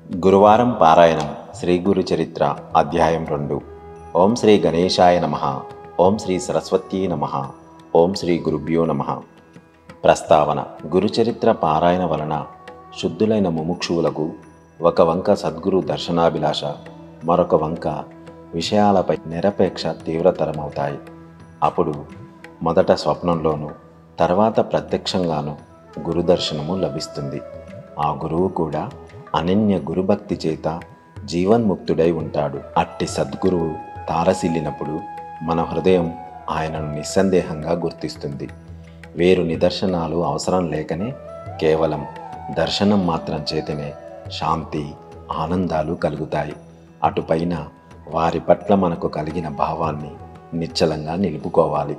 గురువారం పారాయణం శ్రీ గురు చరిత్ర అధ్యాయం 2. ఓం శ్రీ గణేశాయ నమః. ఓం శ్రీ సరస్వతీ నమః. ఓం శ్రీ గురుభ్యో నమః. ప్రస్తావన: గురుచరిత్ర పారాయణ వలన శుద్ధులైన ముముక్షువులకు ఒక వంక సద్గురు దర్శనాభిలాష, మరొక వంక విషయాలపై నిరపేక్ష తీవ్రతరమవుతాయి. అప్పుడు మొదట స్వప్నంలోనూ తర్వాత ప్రత్యక్షంగానూ గురుదర్శనము లభిస్తుంది. ఆ గురువు కూడా అనన్య గురుభక్తి చేత జీవన్ముక్తుడై ఉంటాడు. అట్టి సద్గురువు తారసిల్లినప్పుడు మన హృదయం ఆయనను నిస్సందేహంగా గుర్తిస్తుంది. వేరు నిదర్శనాలు అవసరం లేకనే కేవలం దర్శనం మాత్రం చేతనే శాంతి, ఆనందాలు కలుగుతాయి. అటుపైన వారి పట్ల మనకు కలిగిన భావాన్ని నిశ్చలంగా నిలుపుకోవాలి.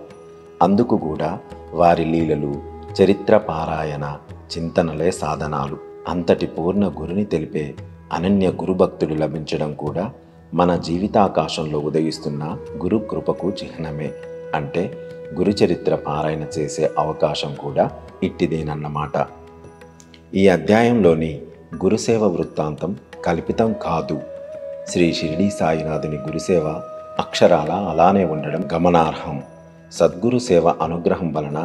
అందుకు కూడా వారి లీలలు, చరిత్ర పారాయణ, చింతనలే సాధనాలు. అంతటి పూర్ణ గురుని తెలిపే అనన్య గురుభక్తుడు లభించడం కూడా మన జీవితాకాశంలో ఉదయిస్తున్న గురు కృపకు చిహ్నమే. అంటే గురుచరిత్ర పారాయణ చేసే అవకాశం కూడా ఇట్టిదేనన్నమాట. ఈ అధ్యాయంలోని గురుసేవ వృత్తాంతం కల్పితం కాదు. శ్రీ షిరిడీ సాయినాథుని గురుసేవ అక్షరాల అలానే ఉండడం గమనార్హం. సద్గురు సేవ అనుగ్రహం వలన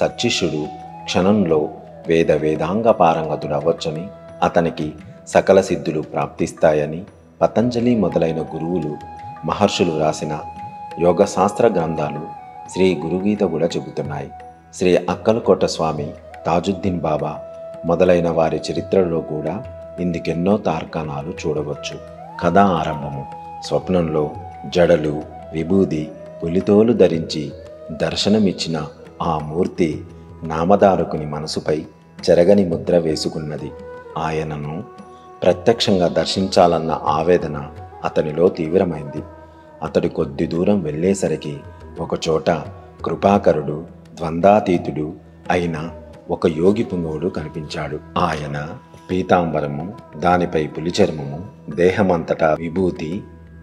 సచ్చిష్యుడు క్షణంలో వేదాంగ పారంగతుడవచ్చని, అతనికి సకల సిద్ధులు ప్రాప్తిస్తాయని పతంజలి మొదలైన గురువులు, మహర్షులు రాసిన యోగశాస్త్ర గ్రంథాలు, శ్రీ గురుగీత కూడా చెబుతున్నాయి. శ్రీ అక్కలకోట స్వామి, తాజుద్దీన్ బాబా మొదలైన వారి చరిత్రలో కూడా ఇందుకెన్నో తార్కాణాలు చూడవచ్చు. కథ ఆరంభము: స్వప్నంలో జడలు, విభూది, పులితోలు ధరించి దర్శనమిచ్చిన ఆ మూర్తి నామధారకుని మనసుపై చెరగని ముద్ర వేసుకున్నది. ఆయనను ప్రత్యక్షంగా దర్శించాలన్న ఆవేదన అతనిలో తీవ్రమైంది. అతడు కొద్ది దూరం వెళ్ళేసరికి ఒకచోట కృపాకరుడు, ద్వంద్వాతీతుడు అయిన ఒక యోగి పుంగవుడు కనిపించాడు. ఆయన పీతాంబరము, దానిపై పులిచర్మము, దేహమంతటా విభూతి,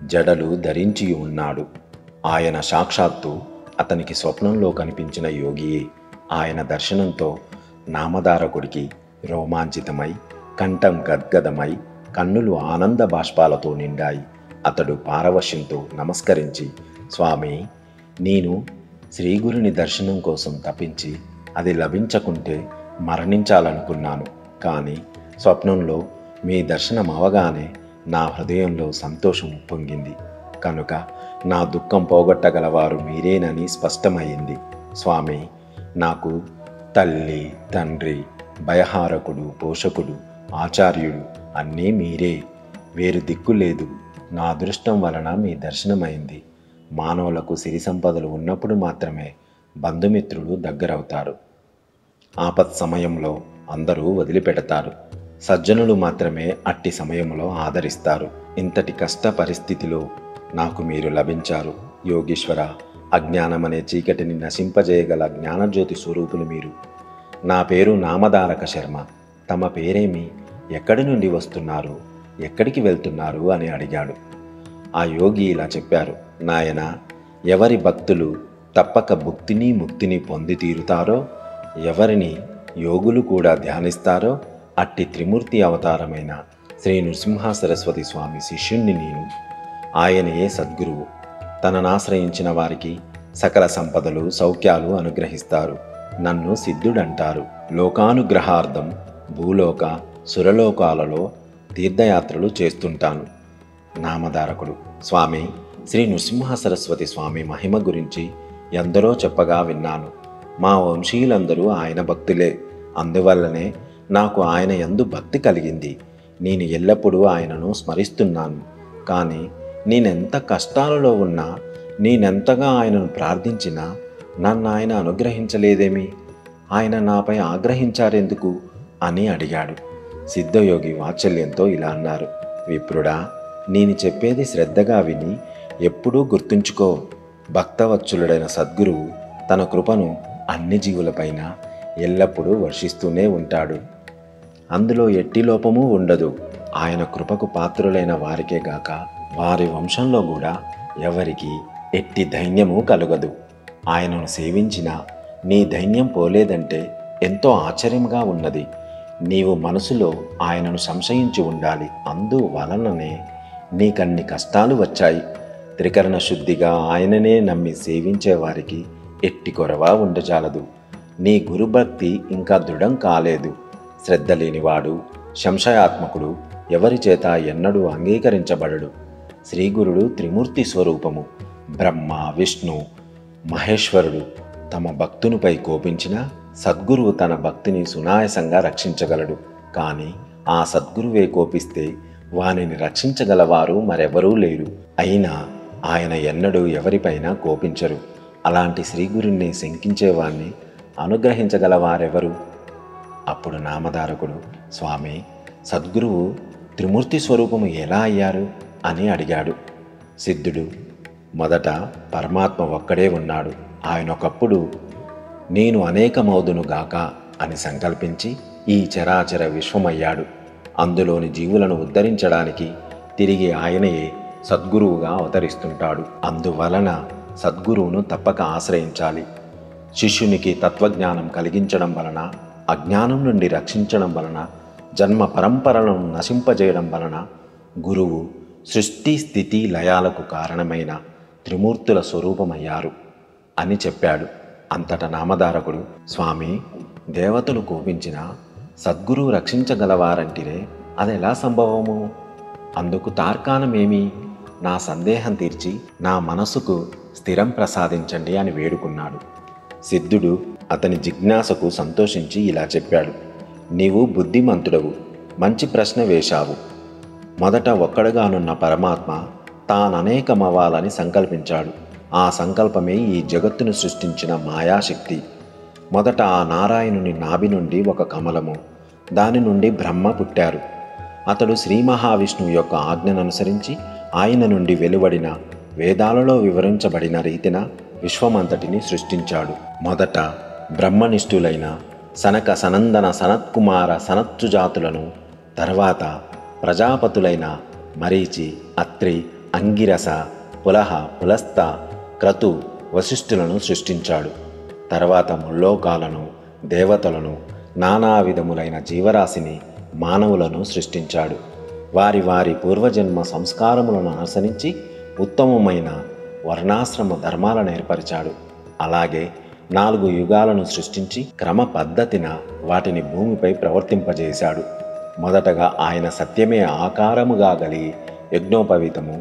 జడలు ధరించి ఉన్నాడు. ఆయన సాక్షాత్తు అతనికి స్వప్నంలో కనిపించిన యోగియే. ఆయన దర్శనంతో నామధారకుడికి రోమాంచితమై, కంఠం గద్గదమై, కన్నులు ఆనంద బాష్పాలతో నిండాయి. అతడు పారవశ్యంతో నమస్కరించి, స్వామి, నేను శ్రీగురుని దర్శనం కోసం తపించి అది లభించకుంటే మరణించాలనుకున్నాను. కానీ స్వప్నంలో మీ దర్శనం అవగానే నా హృదయంలో సంతోషం పొంగింది. కనుక నా దుఃఖం పోగొట్టగలవారు మీరేనని స్పష్టమైంది. స్వామి, నాకు తల్లి, తండ్రి, భయహారకుడు, పోషకుడు, ఆచార్యుడు అన్నీ మీరే. వేరు దిక్కు లేదు. నా అదృష్టం వలన మీ దర్శనమైంది. మానవులకు సిరి సంపదలు ఉన్నప్పుడు మాత్రమే బంధుమిత్రులు దగ్గరవుతారు. ఆపత్ సమయంలో అందరూ వదిలిపెడతారు. సజ్జనులు మాత్రమే అట్టి సమయంలో ఆదరిస్తారు. ఇంతటి కష్ట పరిస్థితిలో నాకు మీరు లభించారు. యోగీశ్వర, అజ్ఞానమనే చీకటిని నశింపజేయగల జ్ఞానజ్యోతి స్వరూపులు మీరు. నా పేరు నామధారక శర్మ. తమ పేరేమి, ఎక్కడి నుండి వస్తున్నారు, ఎక్కడికి వెళ్తున్నారు అని అడిగాడు. ఆ యోగి ఇలా చెప్పారు: నాయన, ఎవరి భక్తులు తప్పక భుక్తిని, ముక్తిని పొంది తీరుతారో, ఎవరిని యోగులు కూడా ధ్యానిస్తారో అట్టి త్రిమూర్తి అవతారమైన శ్రీ నృసింహ సరస్వతి స్వామి శిష్యుణ్ణి నేను. ఆయనయే సద్గురువు. తననాశ్రయించిన వారికి సకల సంపదలు, సౌఖ్యాలు అనుగ్రహిస్తారు. నన్ను సిద్ధుడంటారు. లోకానుగ్రహార్థం భూలోక, సురలోకాలలో తీర్థయాత్రలు చేస్తుంటాను. నామధారకుడు: స్వామి, శ్రీ నృసింహ సరస్వతి స్వామి మహిమ గురించి ఎందరో చెప్పగా విన్నాను. మా వంశీయులందరూ ఆయన భక్తులే. అందువల్లనే నాకు ఆయన యందు భక్తి కలిగింది. నేను ఎల్లప్పుడూ ఆయనను స్మరిస్తున్నాను. కానీ నేనెంత కష్టాలలో ఉన్నా, నేనెంతగా ఆయనను ప్రార్థించినా నన్ను ఆయన అనుగ్రహించలేదేమి? ఆయన నాపై ఆగ్రహించారెందుకు అని అడిగాడు. సిద్ధయోగి వాత్సల్యంతో ఇలా అన్నారు: విప్రుడా, నేను చెప్పేది శ్రద్ధగా విని ఎప్పుడూ గుర్తుంచుకో. భక్తవత్సలుడైన సద్గురువు తన కృపను అన్ని జీవులపైన ఎల్లప్పుడూ వర్షిస్తూనే ఉంటాడు. అందులో ఎట్టి లోపమూ ఉండదు. ఆయన కృపకు పాత్రులైన వారికే గాక వారి వంశంలో కూడా ఎవరికి ఎట్టి ధైన్యము కలుగదు. ఆయనను సేవించిన నీ ధైన్యం పోలేదంటే ఎంతో ఆశ్చర్యంగా ఉన్నది. నీవు మనసులో ఆయనను సంశయించి ఉండాలి. అందువలననే నీకన్ని కష్టాలు వచ్చాయి. త్రికరణ శుద్ధిగా ఆయననే నమ్మి సేవించే వారికి ఎట్టి కొరవ ఉండజాలదు. నీ గురుభక్తి ఇంకా దృఢం కాలేదు. శ్రద్ధ లేనివాడు, సంశయాత్మకుడు ఎవరి చేత ఎన్నడూ అంగీకరించబడడు. శ్రీగురుడు త్రిమూర్తి స్వరూపము. బ్రహ్మ, విష్ణు, మహేశ్వరుడు తమ భక్తునిపై కోపించిన సద్గురువు తన భక్తిని సునాయాసంగా రక్షించగలడు. కానీ ఆ సద్గురువే కోపిస్తే వానిని రక్షించగలవారు మరెవరూ లేరు. అయినా ఆయన ఎన్నడూ ఎవరిపైనా కోపించరు. అలాంటి శ్రీగురుణ్ణి శంకించేవాణ్ణి అనుగ్రహించగలవారెవరు? అప్పుడు నామధారకుడు, స్వామి, సద్గురువు త్రిమూర్తి స్వరూపము ఎలా అయ్యారు అని అడిగాడు. సిద్ధుడు, మొదట పరమాత్మ ఒక్కడే ఉన్నాడు. ఆయన ఒకప్పుడు నేను అనేకమౌదునుగాక అని సంకల్పించి ఈ చరాచర విశ్వమయ్యాడు. అందులోని జీవులను ఉద్ధరించడానికి తిరిగి ఆయనయే సద్గురువుగా అవతరిస్తుంటాడు. అందువలన సద్గురువును తప్పక ఆశ్రయించాలి. శిష్యునికి తత్వజ్ఞానం కలిగించడం వలన, అజ్ఞానం నుండి రక్షించడం వలన, జన్మ పరంపరలను నశింపజేయడం వలన గురువు సృష్టి స్థితి లయాలకు కారణమైన త్రిమూర్తుల స్వరూపమయ్యారు అని చెప్పాడు. అంతట నామధారకుడు, స్వామి, దేవతలు కోపించిన సద్గురువు రక్షించగలవారంటిరే, అదెలా సంభవము? అందుకు తార్కాణమేమి? నా సందేహం తీర్చి నా మనసుకు స్థిరం ప్రసాదించండి అని వేడుకున్నాడు. సిద్ధుడు అతని జిజ్ఞాసకు సంతోషించి ఇలా చెప్పాడు. నీవు బుద్ధిమంతుడవు, మంచి ప్రశ్న వేశావు. మొదట ఒక్కడుగానున్న పరమాత్మ తాననేకమవ్వాలని సంకల్పించాడు. ఆ సంకల్పమే ఈ జగత్తును సృష్టించిన మాయాశక్తి. మొదట ఆ నారాయణుని నాభి నుండి ఒక కమలము, దాని నుండి బ్రహ్మ పుట్టారు. అతడు శ్రీ మహావిష్ణువు యొక్క ఆజ్ఞననుసరించి ఆయన నుండి వెలువడిన వేదాలలో వివరించబడిన రీతిన విశ్వమంతటిని సృష్టించాడు. మొదట బ్రహ్మనిష్ఠులైన సనక, సనందన, సనత్కుమార, సనత్సుజాతులను, తర్వాత ప్రజాపతులైన మరీచి, అత్రి, అంగిరస, పులహ, పులస్త, క్రతు, వశిష్ఠులను సృష్టించాడు. తర్వాత ముల్లోకాలను, దేవతలను, నానా విధములైన జీవరాశిని, మానవులను సృష్టించాడు. వారి వారి పూర్వజన్మ సంస్కారములను అనుసరించి ఉత్తమమైన వర్ణాశ్రమ ధర్మాలను ఏర్పరిచాడు. అలాగే 4 యుగాలను సృష్టించి క్రమ పద్ధతిన వాటిని భూమిపై ప్రవర్తింపజేశాడు. మొదటగా ఆయన సత్యమే ఆకారముగా గలిగి యజ్ఞోపవీతము,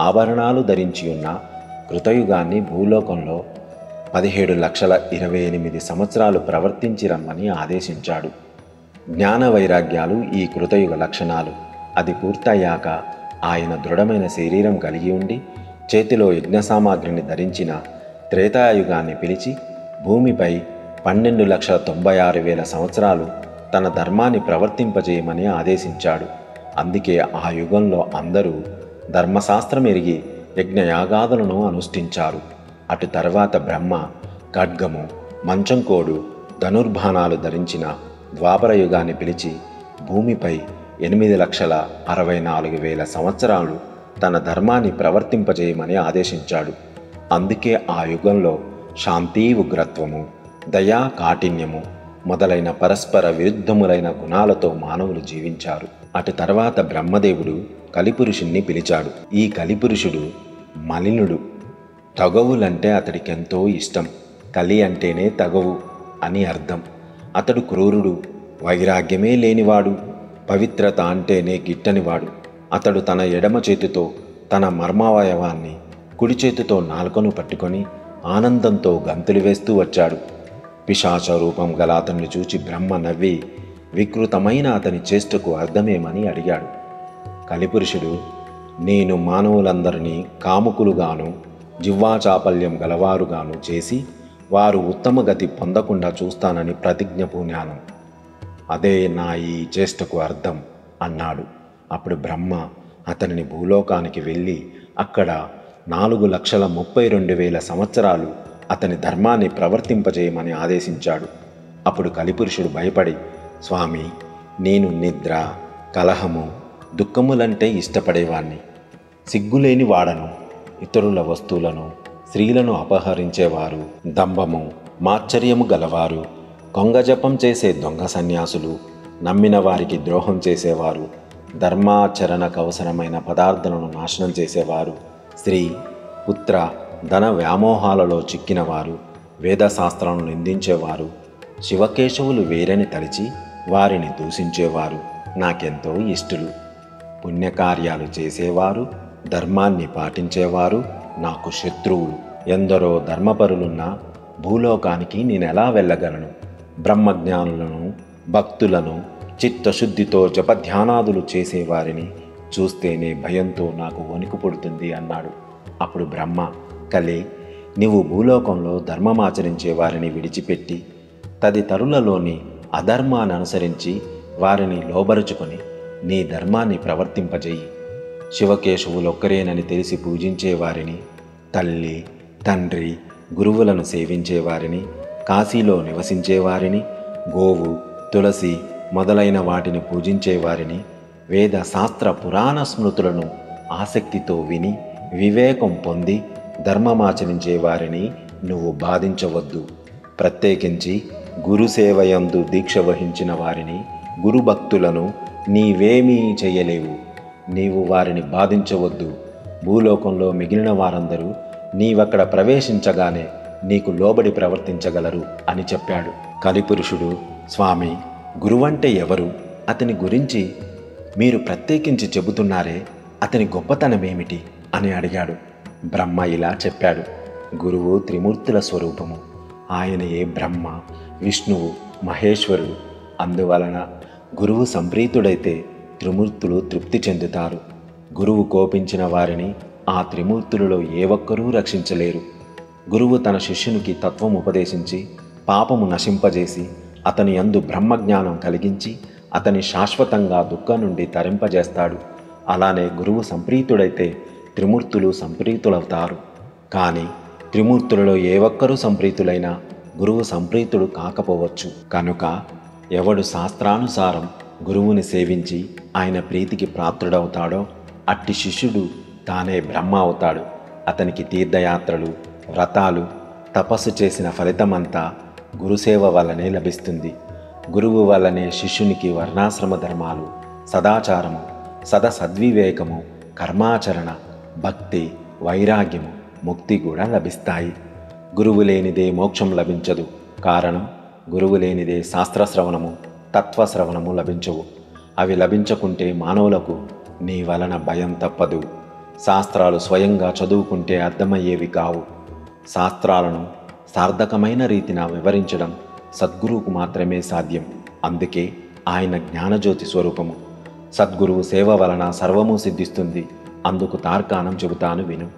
ఆభరణాలు ధరించి ఉన్న కృతయుగాన్ని భూలోకంలో 17,28,000 సంవత్సరాలు ప్రవర్తించి రమ్మని ఆదేశించాడు. జ్ఞాన వైరాగ్యాలు ఈ కృతయుగ లక్షణాలు. అది పూర్తయ్యాక ఆయన దృఢమైన శరీరం కలిగి ఉండి చేతిలో యజ్ఞ సామాగ్రిని ధరించిన త్రేతాయుగాన్ని పిలిచి భూమిపై 12,96,000 సంవత్సరాలు తన ధర్మాన్ని ప్రవర్తింపజేయమని ఆదేశించాడు. అందుకే ఆ యుగంలో అందరూ ధర్మశాస్త్రం ఎరిగి యజ్ఞయాగాదులను అనుష్ఠించారు. అటు తర్వాత బ్రహ్మ ఖడ్గము, మంచంకోడు, ధనుర్బాణాలు ధరించిన ద్వాపర యుగాన్ని పిలిచి భూమిపై 8,64,000 సంవత్సరాలు తన ధర్మాన్ని ప్రవర్తింపజేయమని ఆదేశించాడు. అందుకే ఆ యుగంలో శాంతి, ఉగ్రత్వము, దయా, కాఠిన్యము మొదలైన పరస్పర విరుద్ధములైన గుణాలతో మానవులు జీవించారు. అటు తర్వాత బ్రహ్మదేవుడు కలిపురుషుణ్ణి పిలిచాడు. ఈ కలిపురుషుడు మలినుడు. తగవులంటే అతడికెంతో ఇష్టం. కలి అంటేనే తగవు అని అర్థం. అతడు క్రూరుడు, వైరాగ్యమే లేనివాడు, పవిత్రత అంటేనే గిట్టనివాడు. అతడు తన ఎడమ చేతితో తన మర్మావయవాన్ని, కుడి చేతితో నాలుకను పట్టుకొని ఆనందంతో గంతులు వేస్తూ వచ్చాడు. పిశాచ రూపం గల అతన్ని చూచి బ్రహ్మ నవ్వి వికృతమైన అతని చేష్టకు అర్థమేమని అడిగాడు. కలిపురుషుడు, నేను మానవులందరినీ కాముకులుగాను, జిహ్వాచాపల్యం గలవారుగాను చేసి వారు ఉత్తమ గతి పొందకుండా చూస్తానని ప్రతిజ్ఞ పూనాను. అదే నా ఈ చేష్టకు అర్థం అన్నాడు. అప్పుడు బ్రహ్మ అతనిని భూలోకానికి వెళ్ళి అక్కడ 4,32,000 సంవత్సరాలు అతని ధర్మాన్ని ప్రవర్తింపజేయమని ఆదేశించాడు. అప్పుడు కలిపురుషుడు భయపడి, స్వామి, నేను నిద్ర, కలహము, దుఃఖములంటే ఇష్టపడేవాణ్ణి, సిగ్గులేని వాడను, ఇతరుల వస్తువులను, స్త్రీలను అపహరించేవారు, దంభము, మాత్సర్యము గలవారు, కొంగజపం చేసే దొంగ సన్యాసులు, నమ్మిన వారికి ద్రోహం చేసేవారు, ధర్మాచరణకు అవసరమైన పదార్థాలను నాశనం చేసేవారు, స్త్రీ పుత్ర ధన వ్యామోహాలలో చిక్కినవారు, వేదశాస్త్రాలను నిందించేవారు, శివకేశవులు వేరని తలిచి వారిని దూషించేవారు నాకెంతో ఇష్టలు. పుణ్యకార్యాలు చేసేవారు, ధర్మాన్ని పాటించేవారు నాకు శత్రువులు. ఎందరో ధర్మపరులున్న భూలోకానికి నేనెలా వెళ్ళగలను? బ్రహ్మజ్ఞానులను, భక్తులను, చిత్తశుద్ధితో జపధ్యానాదులు చేసేవారిని చూస్తేనే భయంతో నాకు వణుకు పుడుతుంది అన్నాడు. అప్పుడు బ్రహ్మ, కలే, నీవు భూలోకంలో ధర్మమాచరించే వారిని విడిచిపెట్టి తదితరులలోని అధర్మాన్ని అనుసరించి వారిని లోబరుచుకొని నీ ధర్మాన్ని ప్రవర్తింపజేయి. శివకేశవులొక్కరేనని తెలిసి పూజించేవారిని, తల్లి తండ్రి గురువులను సేవించేవారిని, కాశీలో నివసించేవారిని, గోవు తులసి మొదలైన వాటిని పూజించేవారిని, వేద శాస్త్ర పురాణ స్మృతులను ఆసక్తితో విని వివేకం పొంది ధర్మమాచరించే వారిని నువ్వు బాధించవద్దు. ప్రత్యేకించి గురుసేవయందు దీక్ష వహించిన వారిని, గురుభక్తులను నీవేమీ చేయలేవు. నీవు వారిని బాధించవద్దు. భూలోకంలో మిగిలిన వారందరూ నీవక్కడ ప్రవేశించగానే నీకు లోబడి ప్రవర్తించగలరు అని చెప్పాడు. కలిపురుషుడు, స్వామి, గురువంటే ఎవరు? అతని గురించి మీరు ప్రత్యేకించి చెబుతున్నారే, అతని గొప్పతనమేమిటి అని అడిగాడు. బ్రహ్మ ఇలా చెప్పాడు. గురువు త్రిమూర్తుల స్వరూపము. ఆయనయే బ్రహ్మ, విష్ణువు, మహేశ్వరుడు. అందువలన గురువు సంప్రీతుడైతే త్రిమూర్తులు తృప్తి చెందుతారు. గురువు కోపించిన వారిని ఆ త్రిమూర్తులలో ఏ ఒక్కరూ రక్షించలేరు. గురువు తన శిష్యునికి తత్వం ఉపదేశించి పాపము నశింపజేసి అతని యందు బ్రహ్మజ్ఞానం కలిగించి అతని శాశ్వతంగా దుఃఖం నుండి తరింపజేస్తాడు. అలానే గురువు సంప్రీతుడైతే త్రిమూర్తులు సంప్రీతులవుతారు. కానీ త్రిమూర్తులలో ఏ ఒక్కరూ సంప్రీతులైనా గురువు సంప్రీతుడు కాకపోవచ్చు. కనుక ఎవడు శాస్త్రానుసారం గురువుని సేవించి ఆయన ప్రీతికి పాత్రుడవుతాడో అట్టి శిష్యుడు తానే బ్రహ్మ అవుతాడు. అతనికి తీర్థయాత్రలు, వ్రతాలు, తపస్సు చేసిన ఫలితమంతా గురుసేవ వల్లనే లభిస్తుంది. గురువు వల్లనే శిష్యునికి వర్ణాశ్రమ ధర్మాలు, సదాచారము, సద్వివేకము, కర్మాచరణ, భక్తి, వైరాగ్యము, ముక్తి కూడా లభిస్తాయి. గురువు లేనిదే మోక్షం లభించదు. కారణం, గురువు లేనిదే శాస్త్రశ్రవణము, తత్వశ్రవణము లభించవు. అవి లభించకుంటే మానవులకు నీ వలన భయం తప్పదు. శాస్త్రాలు స్వయంగా చదువుకుంటే అర్థమయ్యేవి కావు. శాస్త్రాలను సార్థకమైన రీతిన వివరించడం సద్గురువుకు మాత్రమే సాధ్యం. అందుకే ఆయన జ్ఞానజ్యోతి స్వరూపము. సద్గురువు సేవ వలన సర్వము సిద్ధిస్తుంది. అందుకు తార్కాణం చెబుతాను విను.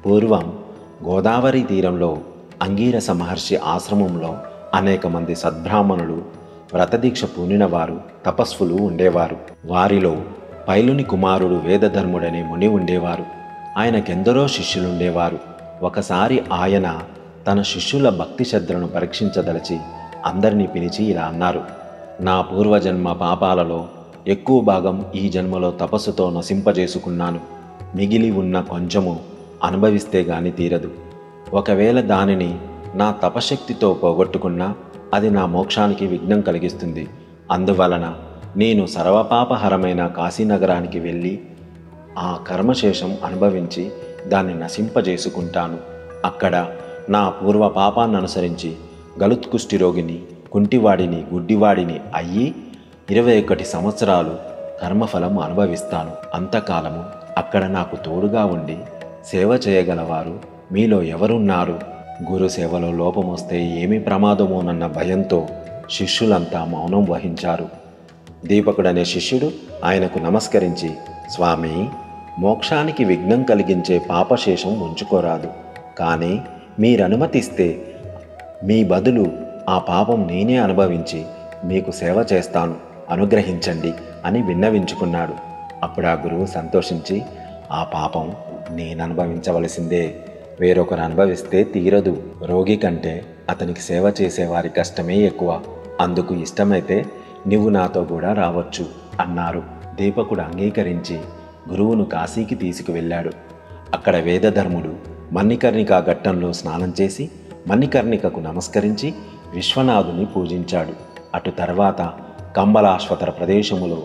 పూర్వం గోదావరి తీరంలో అంగీరస మహర్షి ఆశ్రమంలో అనేక మంది సద్బ్రాహ్మణులు, వ్రతదీక్ష పూనిన వారు, తపస్సులు ఉండేవారు. వారిలో పైలుని కుమారుడు వేదధర్ముడనే ముని ఉండేవారు. ఆయనకెందరో శిష్యులుండేవారు. ఒకసారి ఆయన తన శిష్యుల భక్తి శ్రద్ధలను పరీక్షించదలిచి అందరినీ పిలిచి ఇలా అన్నారు. నా పూర్వజన్మ పాపాలలో ఎక్కువ భాగం ఈ జన్మలో తపస్సుతో నశింపజేసుకున్నాను. మిగిలి ఉన్న కొంచెము అనుభవిస్తే గాని తీరదు. ఒకవేళ దానిని నా తపశక్తితో పోగొట్టుకున్నా అది నా మోక్షానికి విఘ్నం కలిగిస్తుంది. అందువలన నేను సర్వపాపహరమైన కాశీనగరానికి వెళ్ళి ఆ కర్మశేషం అనుభవించి దాన్ని నశింపజేసుకుంటాను. అక్కడ నా పూర్వ పాపాన్ని అనుసరించి గలుత్కుష్టి రోగిని, కుంటివాడిని, గుడ్డివాడిని అయ్యి 21 సంవత్సరాలు కర్మఫలం అనుభవిస్తాను. అంతకాలము అక్కడ నాకు తోడుగా ఉండి సేవ చేయగలవారు మీలో ఎవరున్నారు? గురు సేవలో లోపమొస్తే ఏమి ప్రమాదమోనన్న భయంతో శిష్యులంతా మౌనం వహించారు. దీపకుడనే శిష్యుడు ఆయనకు నమస్కరించి, స్వామి, మోక్షానికి విఘ్నం కలిగించే పాపశేషం ఉంచుకోరాదు. కానీ మీరనుమతిస్తే మీ బదులు ఆ పాపం నేనే అనుభవించి మీకు సేవ చేస్తాను, అనుగ్రహించండి అని విన్నవించుకున్నాడు. అప్పుడు ఆ గురువు సంతోషించి, ఆ పాపం నేను అనుభవించవలసిందే, వేరొకరు అనుభవిస్తే తీరదు. రోగి కంటే అతనికి సేవ చేసేవారి కష్టమే ఎక్కువ. అందుకు ఇష్టమైతే నువ్వు నాతో కూడా రావచ్చు అన్నారు. దీపకుడు అంగీకరించి గురువును కాశీకి తీసుకువెళ్ళాడు. అక్కడ వేదధర్ముడు మణికర్ణికా ఘట్టంలో స్నానం చేసి మణికర్ణికకు నమస్కరించి విశ్వనాథుని పూజించాడు. అటు తర్వాత కంబలాశ్వతర ప్రదేశములో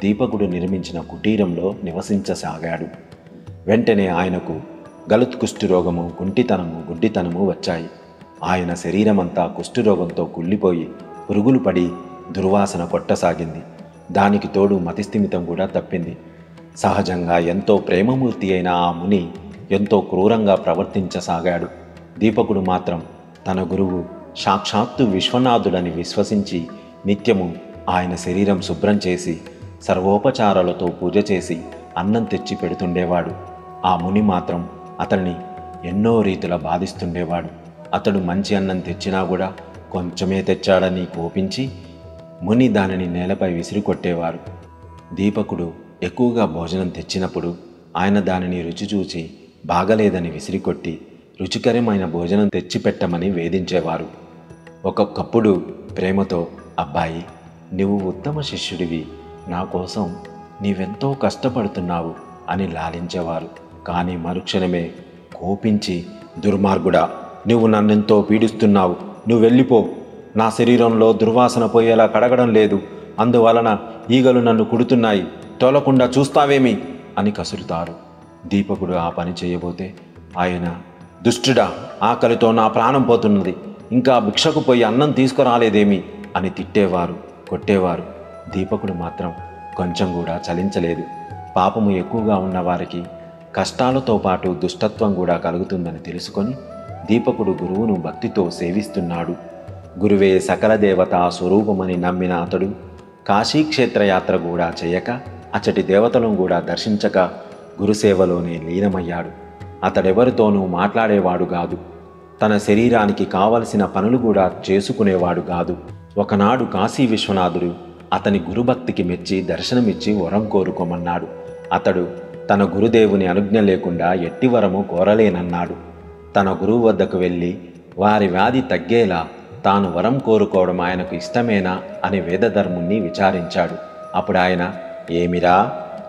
దీపకుడు నిర్మించిన కుటీరంలో నివసించసాగాడు. వెంటనే ఆయనకు గలుత్ కుష్ఠరోగము, కుంటితనము, గుడ్డితనము వచ్చాయి. ఆయన శరీరమంతా కుష్ఠరోగంతో కుళ్ళిపోయి పురుగులు పడి దుర్వాసన కొట్టసాగింది. దానికి తోడు మతిస్థిమితం కూడా తప్పింది. సహజంగా ఎంతో ప్రేమమూర్తి అయిన ఆ ముని ఎంతో క్రూరంగా ప్రవర్తించసాగాడు. దీపకుడు మాత్రం తన గురువు సాక్షాత్తు విశ్వనాథుడని విశ్వసించి నిత్యము ఆయన శరీరం శుభ్రం చేసి సర్వోపచారాలతో పూజ చేసి అన్నం తెచ్చి పెడుతుండేవాడు. ఆ ముని మాత్రం అతన్ని ఎన్నో రీతుల బాధిస్తుండేవాడు. అతడు మంచి అన్నం తెచ్చినా కూడా కొంచెమే తెచ్చాడని కోపించి ముని దానిని నేలపై విసిరికొట్టేవారు. దీపకుడు ఎక్కువగా భోజనం తెచ్చినప్పుడు ఆయన దానిని రుచి చూచి బాగలేదని విసిరికొట్టి రుచికరమైన భోజనం తెచ్చిపెట్టమని వేధించేవారు. ఒక్కొక్కప్పుడు ప్రేమతో, అబ్బాయి, నువ్వు ఉత్తమ శిష్యుడివి, నా కోసం నీవెంతో కష్టపడుతున్నావు అని లాలించేవారు. కానీ మరుక్షణమే కోపించి, దుర్మార్గుడా, నువ్వు నన్నెంతో పీడిస్తున్నావు, నువ్వు వెళ్ళిపో, నా శరీరంలో దుర్వాసన పోయేలా కడగడం లేదు, అందువలన ఈగలు నన్ను కుడుతున్నాయి, తోలకుండా చూస్తావేమి అని కసురుతారు. దీపకుడు ఆ పని చేయబోతే ఆయన, దుష్టుడా, ఆకలితో నా ప్రాణం పోతున్నది, ఇంకా భిక్షకు పోయి అన్నం తీసుకురాలేదేమి అని తిట్టేవారు, కొట్టేవారు. దీపకుడు మాత్రం కొంచెం కూడా చలించలేదు. పాపము ఎక్కువగా ఉన్నవారికి కష్టాలతో పాటు దుష్టత్వం కూడా కలుగుతుందని తెలుసుకొని దీపకుడు గురువును భక్తితో సేవిస్తున్నాడు. గురువే సకల దేవతా స్వరూపమని నమ్మిన అతడు కాశీక్షేత్రయాత్ర కూడా చేయక అచ్చటి దేవతలను కూడా దర్శించక గురుసేవలోనే లీనమయ్యాడు. అతడెవరితోనూ మాట్లాడేవాడు కాదు. తన శరీరానికి కావలసిన పనులు కూడా చేసుకునేవాడు కాదు. ఒకనాడు కాశీ విశ్వనాథుడు అతని గురుభక్తికి మెచ్చి దర్శనమిచ్చి వరం కోరుకోమన్నాడు. అతడు తన గురుదేవుని అనుజ్ఞ లేకుండా ఎట్టి వరము కోరలేనన్నాడు. తన గురువు వద్దకు వెళ్ళి వారి వ్యాధి తగ్గేలా తాను వరం కోరుకోవడం ఆయనకు ఇష్టమేనా అని వేదధర్ముణ్ణి విచారించాడు. అప్పుడు ఆయన, ఏమిరా,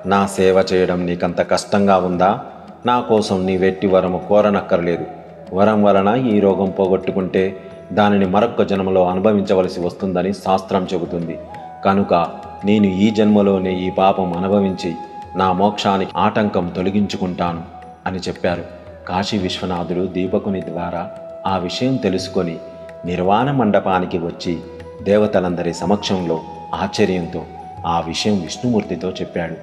నా సేవ చేయడం నీకంత కష్టంగా ఉందా? నా కోసం నీవెట్టి వరము కోరనక్కర్లేదు. వరం వలన ఈ రోగం పోగొట్టుకుంటే దానిని మరొక్క జన్మలో అనుభవించవలసి వస్తుందని శాస్త్రం చెబుతుంది. కనుక నేను ఈ జన్మలోనే ఈ పాపం అనుభవించి నా మోక్షానికి ఆటంకం తొలగించుకుంటాను అని చెప్పారు. కాశీ విశ్వనాథుడు దీపకుని ద్వారా ఆ విషయం తెలుసుకొని నిర్వాణ మండపానికి వచ్చి దేవతలందరి సమక్షంలో ఆశ్చర్యంతో ఆ విషయం విష్ణుమూర్తితో చెప్పాడు.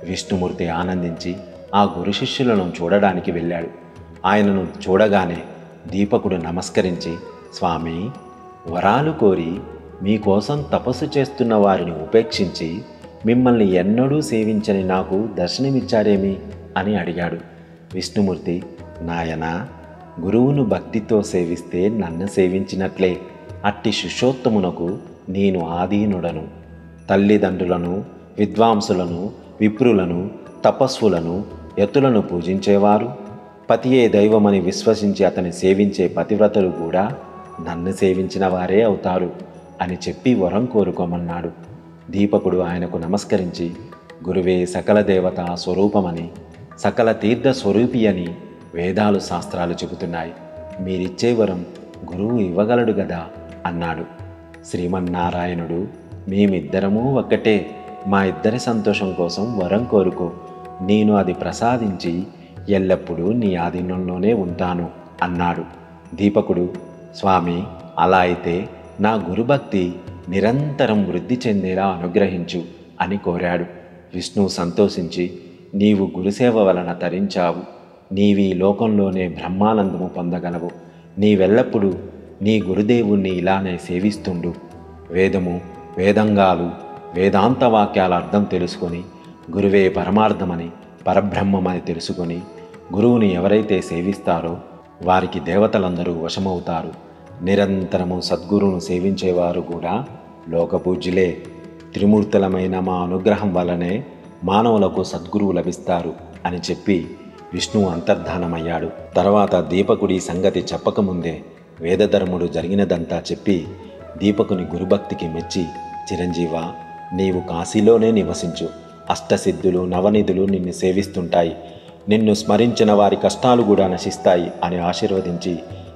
విష్ణుమూర్తి ఆనందించి ఆ గురు శిష్యులను చూడడానికి వెళ్ళాడు. ఆయనను చూడగానే దీపకుడు నమస్కరించి, స్వామి, వరాలు కోరి మీకోసం తపస్సు చేస్తున్న వారిని ఉపేక్షించి మిమ్మల్ని ఎన్నడూ సేవించని నాకు దర్శనమిచ్చారేమి అని అడిగాడు. విష్ణుమూర్తి, నాయనా, గురువును భక్తితో సేవిస్తే నన్ను సేవించినట్లే. అట్టి శిష్యోత్తమునకు నేను ఆదీనుడను. తల్లిదండ్రులను, విద్వాంసులను, విప్రులను, తపస్సులను, యతులను పూజించేవారు, పతియే దైవమని విశ్వసించి అతని సేవించే పతివ్రతలు కూడా నన్ను సేవించిన వారే అవుతారు అని చెప్పి వరం కోరుకోమన్నాడు. దీపకుడు ఆయనకు నమస్కరించి, గురువే సకల దేవత స్వరూపమని, సకల తీర్థ స్వరూపి అని వేదాలు శాస్త్రాలు చెబుతున్నాయి. మీరిచ్చే వరం గురువు ఇవ్వగలడు గదా అన్నాడు. శ్రీమన్నారాయణుడు, మేమిద్దరమూ ఒక్కటే, మా ఇద్దరి సంతోషం కోసం వరం కోరుకో, నేను అది ప్రసాదించి ఎల్లప్పుడూ నీ ఆధీనంలోనే ఉంటాను అన్నాడు. దీపకుడు, స్వామి, అలా అయితే నా గురుభక్తి నిరంతరం వృద్ధి చెందేలా అనుగ్రహించు అని కోరాడు. విష్ణువు సంతోషించి, నీవు గురుసేవ వలన తరించావు, నీవి లోకంలోనే బ్రహ్మానందము పొందగలవు, నీవెల్లప్పుడూ నీ గురుదేవుణ్ణి ఇలానే సేవిస్తుండు. వేదము, వేదంగాలు, వేదాంత వాక్యాల అర్థం తెలుసుకొని గురువే పరమార్థమని, పరబ్రహ్మమని తెలుసుకొని గురువుని ఎవరైతే సేవిస్తారో వారికి దేవతలందరూ వశమవుతారు. నిరంతరము సద్గురువును సేవించేవారు కూడా లోకపూజ్యులే. త్రిమూర్తులమైన మా అనుగ్రహం వల్లనే మానవులకు సద్గురువు లభిస్తారు అని చెప్పి విష్ణువు అంతర్ధానమయ్యాడు. తర్వాత దీపకుడి సంగతి చెప్పకముందే వేదధర్ముడు జరిగినదంతా చెప్పి దీపకుని గురుభక్తికి మెచ్చి, చిరంజీవా, నీవు కాశీలోనే నివసించు, అష్టసిద్ధులు, నవనిధులు నిన్ను సేవిస్తుంటాయి, నిన్ను స్మరించిన వారి కష్టాలు కూడా నశిస్తాయి అని ఆశీర్వదించి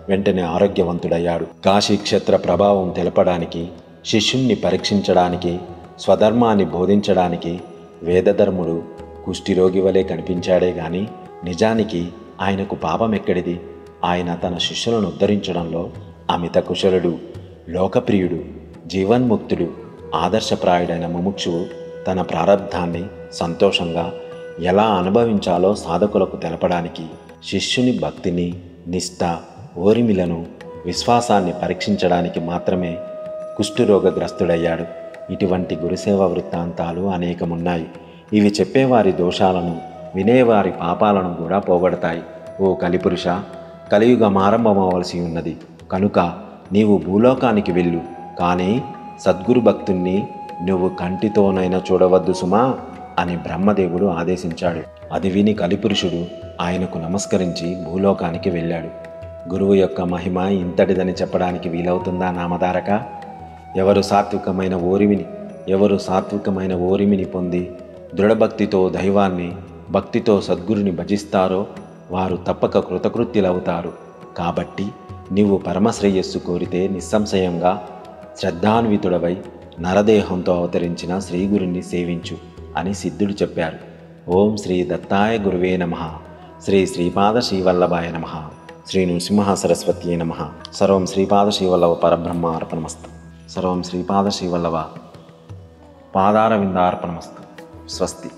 వెంటనే ఆరోగ్యవంతుడయ్యాడు. కాశీక్షేత్ర ప్రభావం తెలపడానికి శిష్యుణ్ణి పరీక్షించడానికి, స్వధర్మాన్ని బోధించడానికి వేదధర్ముడు కుష్ఠిరోగి వలె కనిపించాడే గాని నిజానికి ఆయనకు పాపం ఎక్కడిది? ఆయన తన శిష్యులను ఉద్ధరించడంలో అమిత కుశలుడు, లోకప్రియుడు, జీవన్ముక్తుడు, ఆదర్శప్రాయుడైన ముముక్షువు తన ప్రారబ్ధాన్ని సంతోషంగా ఎలా అనుభవించాలో సాధకులకు తెలపడానికి, శిష్యుని భక్తిని, నిష్ఠ, ఓరిమిలను, విశ్వాసాన్ని పరీక్షించడానికి మాత్రమే కుష్ఠరోగగ్రస్తుడయ్యాడు. ఇటువంటి గురుసేవ వృత్తాంతాలు అనేకమున్నాయి. ఇవి చెప్పేవారి దోషాలను, వినేవారి పాపాలను కూడా పోగొడతాయి. ఓ కలిపురుష, కలియుగం ఆరంభమవలసి ఉన్నది కనుక నీవు భూలోకానికి వెళ్ళు, కానీ సద్గురు భక్తుణ్ణి నువ్వు కంటితోనైనా చూడవద్దు సుమా అని బ్రహ్మదేవుడు ఆదేశించాడు. అది విని కలిపురుషుడు ఆయనకు నమస్కరించి భూలోకానికి వెళ్ళాడు. గురువు యొక్క మహిమ ఇంతటిదని చెప్పడానికి వీలవుతుందా నామధారక? ఎవరు సాత్వికమైన ఓరిమిని పొంది దృఢభక్తితో దైవాన్ని, భక్తితో సద్గురుని భజిస్తారో వారు తప్పక కృతకృత్యులవుతారు. కాబట్టి నీవు పరమశ్రేయస్సు కోరితే నిస్సంశయంగా శ్రద్ధాన్వితుడవై నరదేహంతో అవతరించిన శ్రీగురుని సేవించు అని సిద్ధుడు చెప్పారు. ఓం శ్రీ దత్తాయ గురువే నమః. శ్రీ శ్రీపాద శ్రీవల్లభాయ నమః. శ్రీ నృసింహ సరస్వత్యై నమః. సర్వం శ్రీపాద శ్రీవల్లభ పరబ్రహ్మ అర్పణమస్తు. సర్వం శ్రీపాద శ్రీవల్లభ పాదారవిందార్పణమస్తు. స్వస్తి.